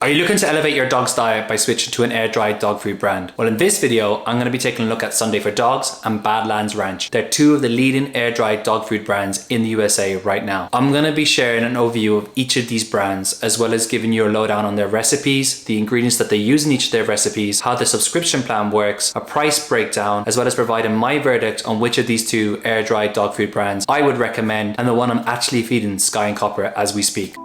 Are you looking to elevate your dog's diet by switching to an air-dried dog food brand? Well, in this video, I'm going to be taking a look at Sunday for Dogs and Badlands Ranch. They're two of the leading air-dried dog food brands in the USA right now. I'm going to be sharing an overview of each of these brands, as well as giving you a lowdown on their recipes, the ingredients that they use in each of their recipes, how the subscription plan works, a price breakdown, as well as providing my verdict on which of these two air-dried dog food brands I would recommend and the one I'm actually feeding Sky and Copper as we speak.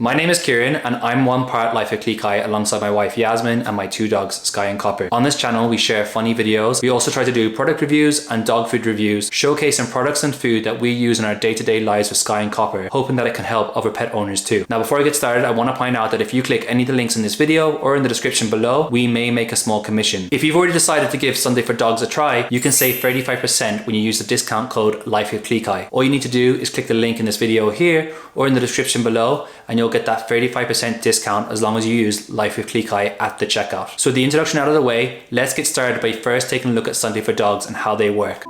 My name is Kieran and I'm one part LIFEWITHKLEEKAI alongside my wife Yasmin and my two dogs Sky and Copper. On this channel we share funny videos. We also try to do product reviews and dog food reviews, showcasing products and food that we use in our day-to-day lives with Sky and Copper, hoping that it can help other pet owners too. Now before I get started, I want to point out that if you click any of the links in this video or in the description below, we may make a small commission. If you've already decided to give Sunday for Dogs a try, you can save 35% when you use the discount code LIFEWITHKLEEKAI. All you need to do is click the link in this video here or in the description below and you'll get that 35% discount as long as you use LIFEWITHKLEEKAI at the checkout. So the introduction out of the way, let's get started by first taking a look at Sunday for Dogs and how they work.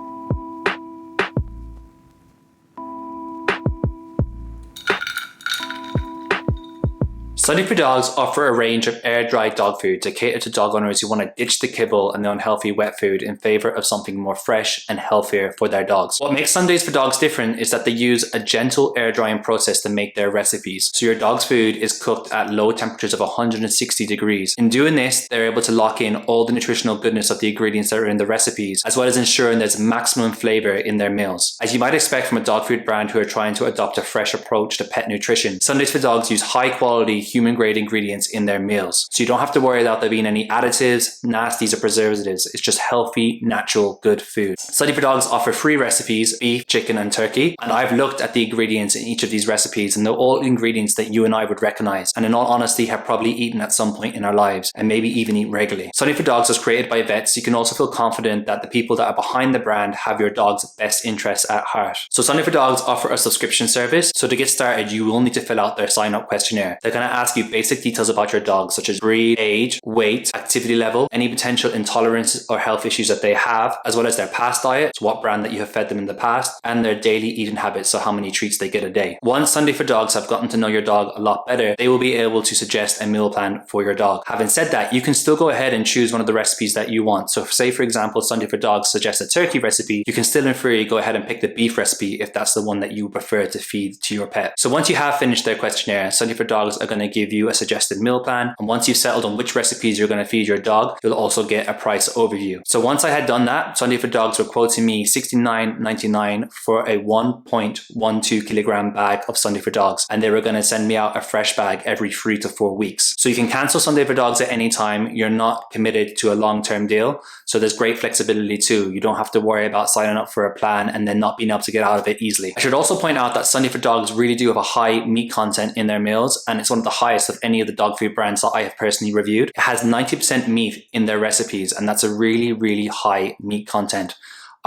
Sunday for Dogs offer a range of air-dried dog food to cater to dog owners who want to ditch the kibble and the unhealthy wet food in favor of something more fresh and healthier for their dogs. What makes Sundays for Dogs different is that they use a gentle air drying process to make their recipes. So your dog's food is cooked at low temperatures of 160 degrees. In doing this, they're able to lock in all the nutritional goodness of the ingredients that are in the recipes, as well as ensuring there's maximum flavor in their meals. As you might expect from a dog food brand who are trying to adopt a fresh approach to pet nutrition, Sundays for Dogs use high quality human grade ingredients in their meals. So you don't have to worry about there being any additives, nasties or preservatives. It's just healthy, natural, good food. Sunday for Dogs offer free recipes, beef, chicken and turkey. And I've looked at the ingredients in each of these recipes and they're all ingredients that you and I would recognize. And in all honesty, have probably eaten at some point in our lives and maybe even eat regularly. Sunday for Dogs was created by vets. You can also feel confident that the people that are behind the brand have your dog's best interests at heart. So Sunday for Dogs offer a subscription service. So to get started, you will need to fill out their sign-up questionnaire. They're going to ask you basic details about your dog, such as breed, age, weight, activity level, any potential intolerances or health issues that they have, as well as their past diet, so what brand that you have fed them in the past, and their daily eating habits, so how many treats they get a day. Once Sunday for Dogs have gotten to know your dog a lot better, they will be able to suggest a meal plan for your dog. Having said that, you can still go ahead and choose one of the recipes that you want. So say for example, Sunday for Dogs suggests a turkey recipe, you can still in theory go ahead and pick the beef recipe if that's the one that you prefer to feed to your pet. So once you have finished their questionnaire, Sunday for Dogs are going to give you a suggested meal plan, and once you've settled on which recipes you're going to feed your dog, you'll also get a price overview. So once I had done that, Sunday for Dogs were quoting me $69.99 for a 1.12 kilogram bag of Sunday for Dogs, and they were going to send me out a fresh bag every 3 to 4 weeks. So you can cancel Sunday for Dogs at any time. You're not committed to a long-term deal, so there's great flexibility too. You don't have to worry about signing up for a plan and then not being able to get out of it easily. I should also point out that Sunday for Dogs really do have a high meat content in their meals, and it's one of the highest of any of the dog food brands that I have personally reviewed. It has 90% meat in their recipes, and that's a really high meat content.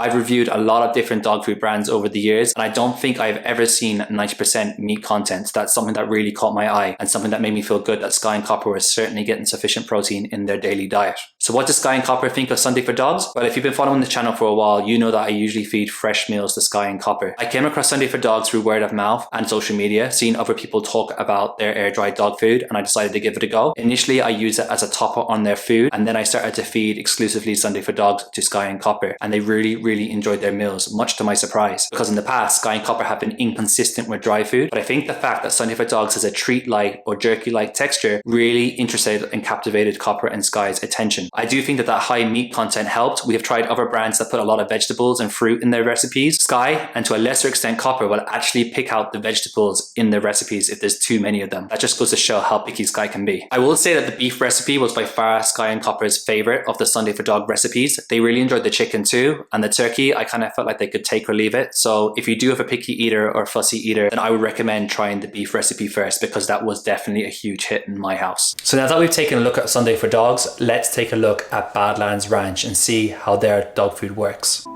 I've reviewed a lot of different dog food brands over the years, and I don't think I've ever seen 90% meat content. That's something that really caught my eye and something that made me feel good that Sky and Copper was certainly getting sufficient protein in their daily diet. So what does Sky and Copper think of Sunday for Dogs? Well, if you've been following the channel for a while, you know that I usually feed fresh meals to Sky and Copper. I came across Sunday for Dogs through word of mouth and social media, seeing other people talk about their air-dried dog food, and I decided to give it a go. Initially, I used it as a topper on their food, and then I started to feed exclusively Sunday for Dogs to Sky and Copper, and they really enjoyed their meals, much to my surprise, because in the past Sky and Copper have been inconsistent with dry food. But I think the fact that Sunday for Dogs has a treat-like or jerky-like texture really interested and captivated Copper and Sky's attention. I do think that high meat content helped. We have tried other brands that put a lot of vegetables and fruit in their recipes. Sky, and to a lesser extent Copper, will actually pick out the vegetables in their recipes if there's too many of them. That just goes to show how picky Sky can be. I will say that the beef recipe was by far Sky and Copper's favorite of the Sunday for Dog recipes. They really enjoyed the chicken too, and the turkey I kind of felt like they could take or leave it. So if you do have a picky eater or fussy eater, then I would recommend trying the beef recipe first, because that was definitely a huge hit in my house. So now that we've taken a look at Sunday for Dogs, let's take a look at Badlands Ranch and see how their dog food works.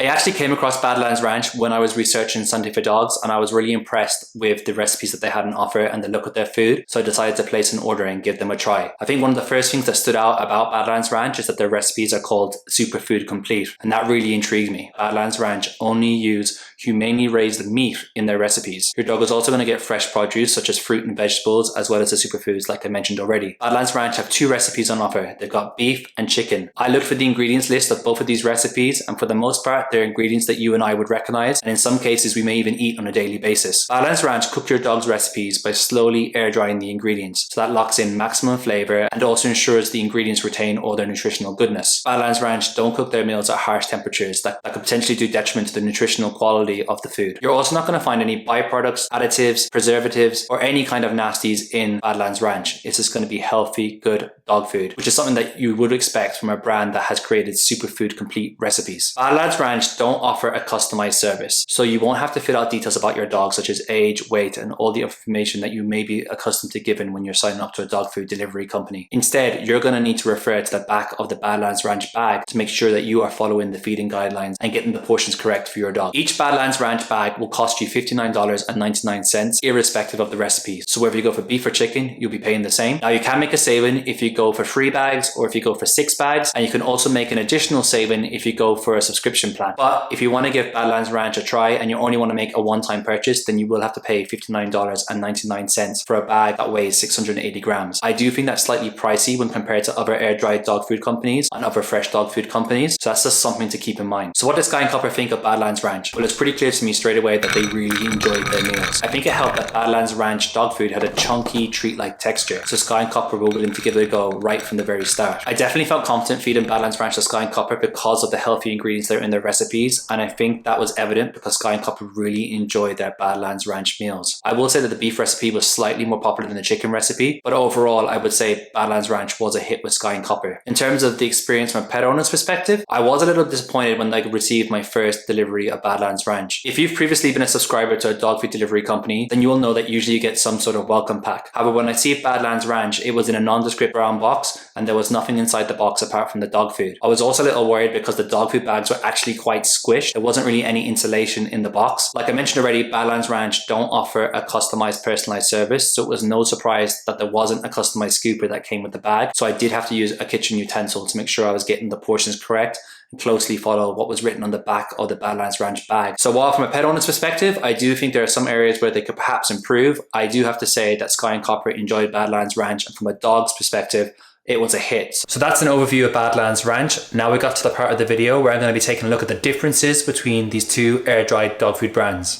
I actually came across Badlands Ranch when I was researching Sunday for Dogs, and I was really impressed with the recipes that they had on offer and the look of their food, so I decided to place an order and give them a try. I think one of the first things that stood out about Badlands Ranch is that their recipes are called Superfood Complete, and that really intrigued me. Badlands Ranch only use humanely raised meat in their recipes. Your dog is also going to get fresh produce such as fruit and vegetables, as well as the superfoods like I mentioned already. Badlands Ranch have 2 recipes on offer. They've got beef and chicken. I looked for the ingredients list of both of these recipes, and for the most part they're ingredients that you and I would recognize, and in some cases we may even eat on a daily basis. Badlands Ranch cook your dog's recipes by slowly air drying the ingredients, so that locks in maximum flavor and also ensures the ingredients retain all their nutritional goodness. Badlands Ranch don't cook their meals at harsh temperatures that could potentially do detriment to the nutritional quality of the food. You're also not going to find any byproducts, additives, preservatives, or any kind of nasties in Badlands Ranch. It's just going to be healthy, good dog food, which is something that you would expect from a brand that has created Superfood Complete recipes. Badlands Ranch don't offer a customized service, so you won't have to fill out details about your dog such as age, weight, and all the information that you may be accustomed to giving when you're signing up to a dog food delivery company. Instead, you're going to need to refer to the back of the Badlands Ranch bag to make sure that you are following the feeding guidelines and getting the portions correct for your dog. Each Badlands Ranch bag will cost you $59.99 irrespective of the recipe. So whether you go for beef or chicken, you'll be paying the same. Now you can make a saving if you go for 3 bags or if you go for 6 bags, and you can also make an additional saving if you go for a subscription plan. But if you want to give Badlands Ranch a try and you only want to make a one-time purchase, then you will have to pay $59.99 for a bag that weighs 680 grams. I do think that's slightly pricey when compared to other air-dried dog food companies and other fresh dog food companies, so that's just something to keep in mind. So what does Sky and Copper think of Badlands Ranch? Well, it's pretty clear to me straight away that they really enjoyed their meals. I think it helped that Badlands Ranch dog food had a chunky treat-like texture, so Sky and Copper were willing to give it a go right from the very start. I definitely felt confident feeding Badlands Ranch to Sky and Copper because of the healthy ingredients that are in their recipes, and I think that was evident because Sky and Copper really enjoyed their Badlands Ranch meals. I will say that the beef recipe was slightly more popular than the chicken recipe, but overall I would say Badlands Ranch was a hit with Sky and Copper. In terms of the experience from a pet owner's perspective, I was a little disappointed when I received my first delivery of Badlands Ranch. If you've previously been a subscriber to a dog food delivery company, then you will know that usually you get some sort of welcome pack. However, when I see Badlands Ranch, it was in a nondescript brown box and there was nothing inside the box apart from the dog food. I was also a little worried because the dog food bags were actually quite squished. There wasn't really any insulation in the box. Like I mentioned already, Badlands Ranch don't offer a customized personalized service, so it was no surprise that there wasn't a customized scooper that came with the bag. So I did have to use a kitchen utensil to make sure I was getting the portions correct and closely follow what was written on the back of the Badlands Ranch bag. So while from a pet owner's perspective, I do think there are some areas where they could perhaps improve, I do have to say that Sky and Copper enjoyed Badlands Ranch, and from a dog's perspective, it was a hit. So that's an overview of Badlands Ranch. Now we got to the part of the video where I'm going to be taking a look at the differences between these 2 air-dried dog food brands.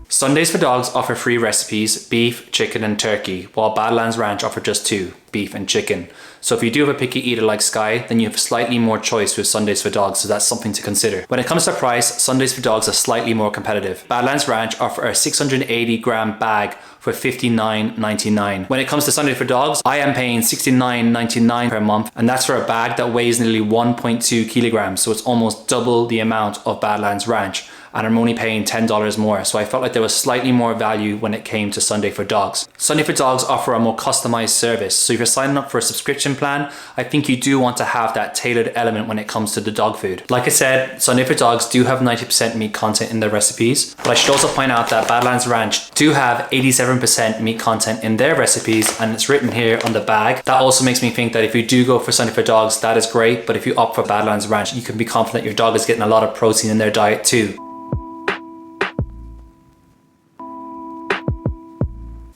Sundays for Dogs offer 3 recipes, beef, chicken and turkey, while Badlands Ranch offer just 2, beef and chicken. So if you do have a picky eater like Sky, then you have slightly more choice with Sundays for Dogs, so that's something to consider. When it comes to price, Sundays for Dogs are slightly more competitive. Badlands Ranch offer a 680 gram bag for $59.99. When it comes to Sunday for Dogs, I am paying $69.99 per month, and that's for a bag that weighs nearly 1.2 kilograms, so it's almost double the amount of Badlands Ranch, and I'm only paying $10 more, so I felt like there was slightly more value when it came to Sunday for Dogs. Sunday for Dogs offer a more customized service, so if you're signing up for a subscription plan, I think you do want to have that tailored element when it comes to the dog food. Like I said, Sunday for Dogs do have 90% meat content in their recipes, but I should also point out that Badlands Ranch do have 87% meat content in their recipes, and it's written here on the bag. That also makes me think that if you do go for Sunday for Dogs, that is great, but if you opt for Badlands Ranch, you can be confident your dog is getting a lot of protein in their diet too.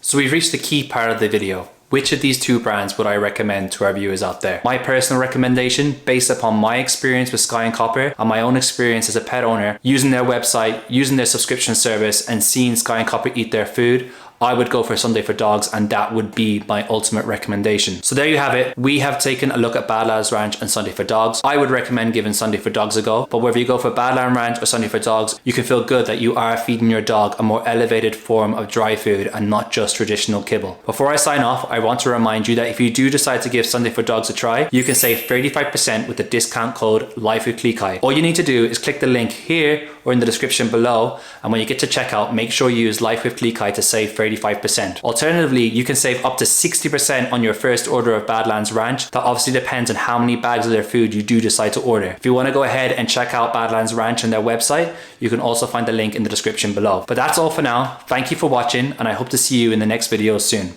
So we've reached the key part of the video. Which of these 2 brands would I recommend to our viewers out there? My personal recommendation, based upon my experience with Sky and Copper and my own experience as a pet owner, using their website, using their subscription service and seeing Sky and Copper eat their food, I would go for Sunday for Dogs, and that would be my ultimate recommendation. So there you have it. We have taken a look at Badlands Ranch and Sunday for Dogs. I would recommend giving Sunday for Dogs a go, but whether you go for Badlands Ranch or Sunday for Dogs, you can feel good that you are feeding your dog a more elevated form of dry food and not just traditional kibble. Before I sign off, I want to remind you that if you do decide to give Sunday for Dogs a try, you can save 35% with the discount code LIFEWITHKLEEKAI. All you need to do is click the link here or in the description below, and when you get to checkout, make sure you use LIFEWITHKLEEKAI to save 35%. 35%. Alternatively, you can save up to 60% on your first order of Badlands Ranch. That obviously depends on how many bags of their food you do decide to order. If you want to go ahead and check out Badlands Ranch on their website, you can also find the link in the description below. But that's all for now. Thank you for watching, and I hope to see you in the next video soon.